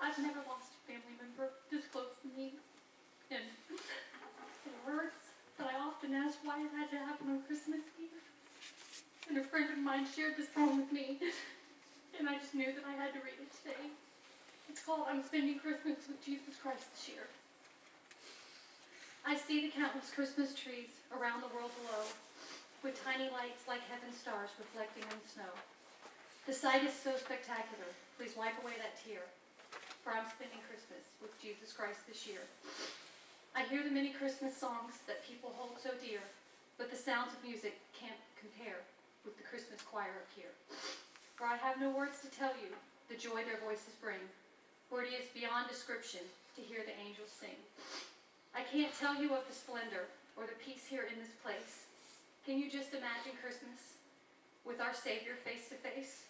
I've never lost a family member this close to me. And it hurts, but I often ask why it had to happen on Christmas Eve. And a friend of mine shared this poem with me, and I just knew that I had to read it today. It's called I'm Spending Christmas with Jesus Christ This Year. I see the countless Christmas trees around the world below, with tiny lights like heaven stars reflecting in the snow. The sight is so spectacular. Please wipe away that tear, for I'm spending Christmas with Jesus Christ this year. I hear the many Christmas songs that people hold so dear, but the sounds of music can't compare with the Christmas choir up here. For I have no words to tell you the joy their voices bring, for it is beyond description to hear the angels sing. I can't tell you of the splendor or the peace here in this place. Can you just imagine Christmas with our Savior face to face?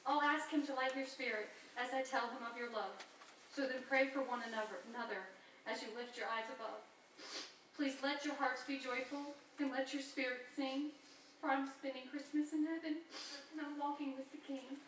I'll ask him to light your spirit as I tell him of your love. So then pray for one another as you lift your eyes above. Please let your hearts be joyful and let your spirit sing. For I'm spending Christmas in heaven and I'm walking with the King.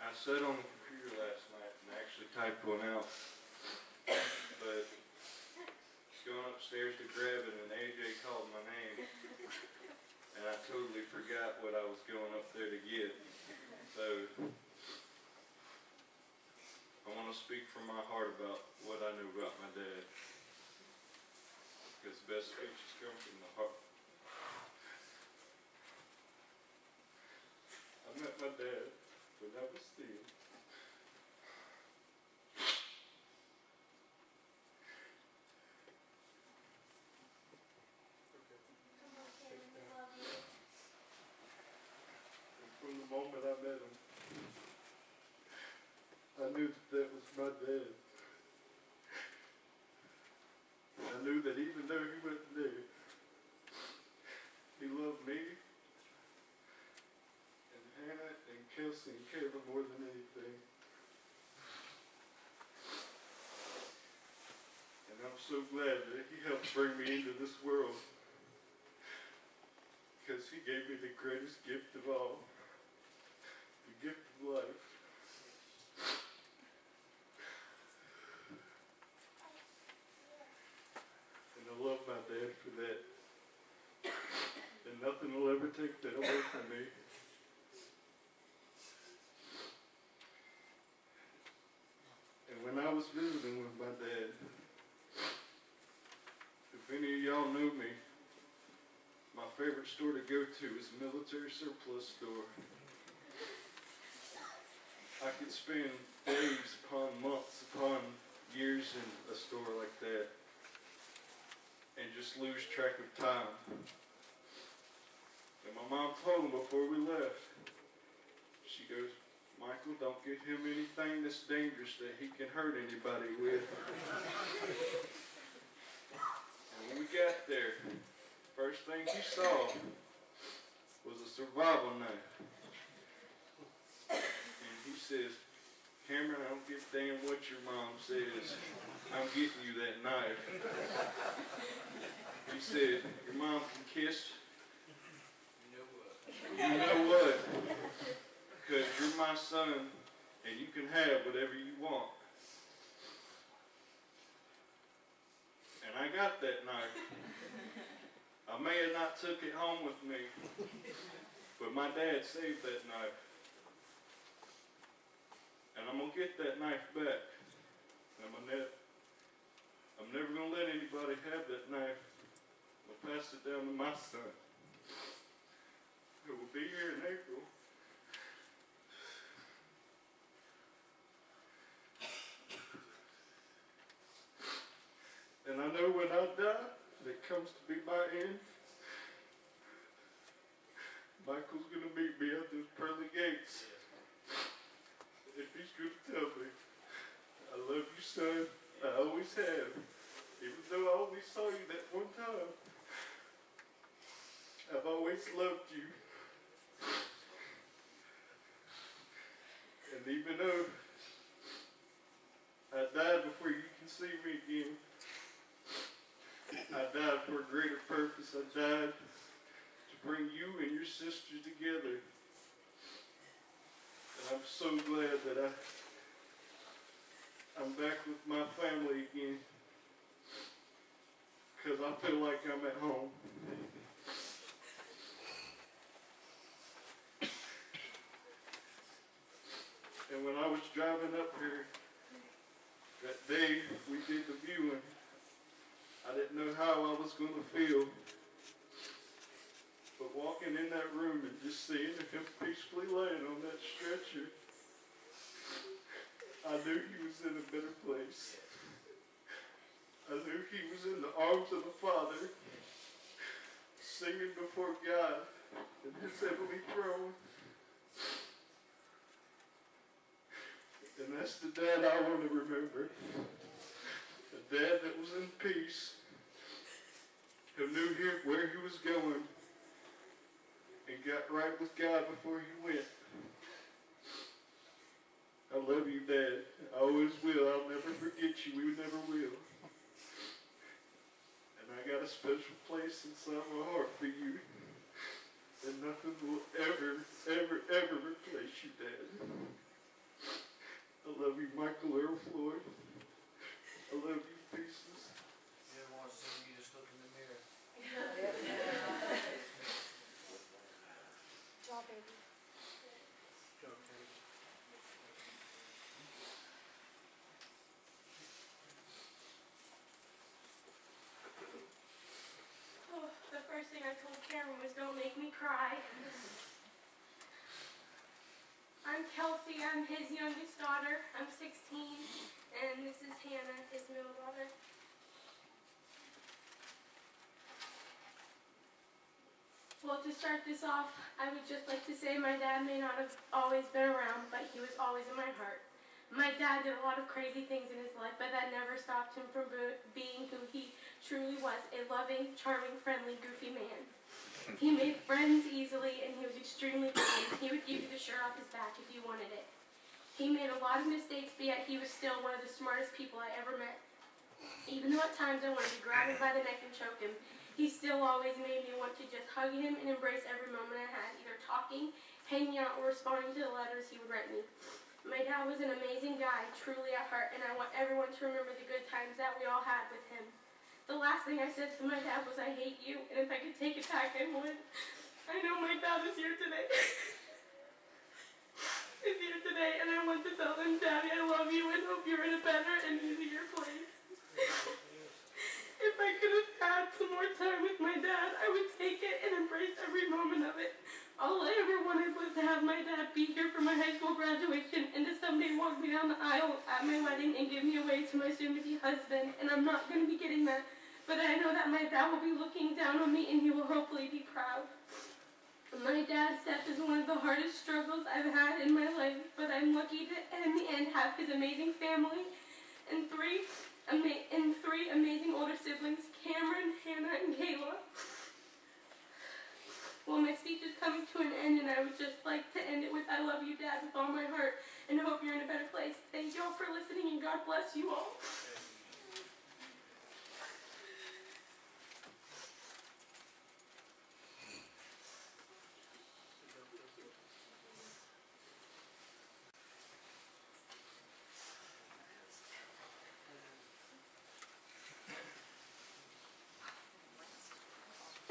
I sat on the computer last night and actually typed one out, but going upstairs to grab it and AJ called my name and I totally forgot what I was going up there to get. So I want to speak from my heart about what I knew about my dad, because the best speeches come from the heart. I met my dad when I was still. From the moment I met him, I knew that was my dad. I knew that even though he wasn't there, he loved me and Hannah and Kelsey and Kayla more than anything. And I'm so glad that he helped bring me into this world, because he gave me the greatest gift of all. The gift of life. And I love my dad for that. And nothing will ever take that away from me. And when I was visiting with my dad, if any of y'all knew me, my favorite store to go to is a military surplus store. I could spend days upon months upon years in a store like that and just lose track of time. And my mom told him before we left, she goes, Michael, don't get him anything that's dangerous that he can hurt anybody with. And when we got there, first thing he saw was a survival knife. And he says, Cameron, I don't give a damn what your mom says. I'm getting you that knife. He said, your mom can kiss. You know what? Because you're my son and you can have whatever you want. And I got that knife. I may have not took it home with me, but my dad saved that knife. And I'm going to get that knife back. I'm never going to let anybody have that knife. I'm going to pass it down to my son. It will be here in April. And I know when I die, that comes to be my end, Michael's going to meet me at those pearly gates. If he's going to tell me, I love you, son, I always have. Even though I only saw you that one time, I've always loved you. even though I died before you can see me again, I died for a greater purpose. I died to bring you and your sister together. And I'm so glad that I'm back with my family again. Because I feel like I'm at home. And when I was driving up here, that day we did the viewing, I didn't know how I was going to feel. But walking in that room and just seeing him peacefully laying on that stretcher, I knew he was in a better place. I knew he was in the arms of the Father, singing before God in his heavenly throne. And that's the dad I want to remember. The dad that was in peace, who knew where he was going, and got right with God before he went. I love you, Dad. I always will. I'll never forget you. We never will. And I got a special place inside my heart for you. And nothing will ever, ever, ever replace you, Dad. I love you, Micheal, Earl Floyd. I love you, pieces. You ever want to see me just look in the mirror? Draw, baby. Okay. Oh, the first thing I told Cameron was don't make me cry. I'm Kelsey, I'm his youngest daughter. I'm 16, and this is Hannah, his middle daughter. Well, to start this off, I would just like to say my dad may not have always been around, but he was always in my heart. My dad did a lot of crazy things in his life, but that never stopped him from being who he truly was, a loving, charming, friendly, goofy man. He made friends easily, and he was extremely kind. He would give you the shirt off his back if you wanted it. He made a lot of mistakes, but yet he was still one of the smartest people I ever met. Even though at times I wanted to grab him by the neck and choke him, he still always made me want to just hug him and embrace every moment I had, either talking, hanging out, or responding to the letters he would write me. My dad was an amazing guy, truly at heart, and I want everyone to remember the good times that we all had with him. The last thing I said to my dad was, I hate you, and if I could take it back, I would. I know my dad is here today. Is here today, and I want to tell him, Daddy, I love you and hope you're in a better and easier place. If I could have had some more time with my dad, I would take it and embrace every moment of it. All I ever wanted was to have my dad be here for my high school graduation and to someday walk me down the aisle at my wedding and give me away to my soon-to-be husband, and I'm not going to be getting that. But I know that my dad will be looking down on me and he will hopefully be proud. My dad's death is one of the hardest struggles I've had in my life, but I'm lucky to, in the end, have his amazing family and three amazing older siblings, Cameron, Hannah, and Kayla. Well, my speech is coming to an end, and I would just like to end it with, I love you, Dad, with all my heart, and hope you're in a better place. Thank you all for listening, and God bless you all.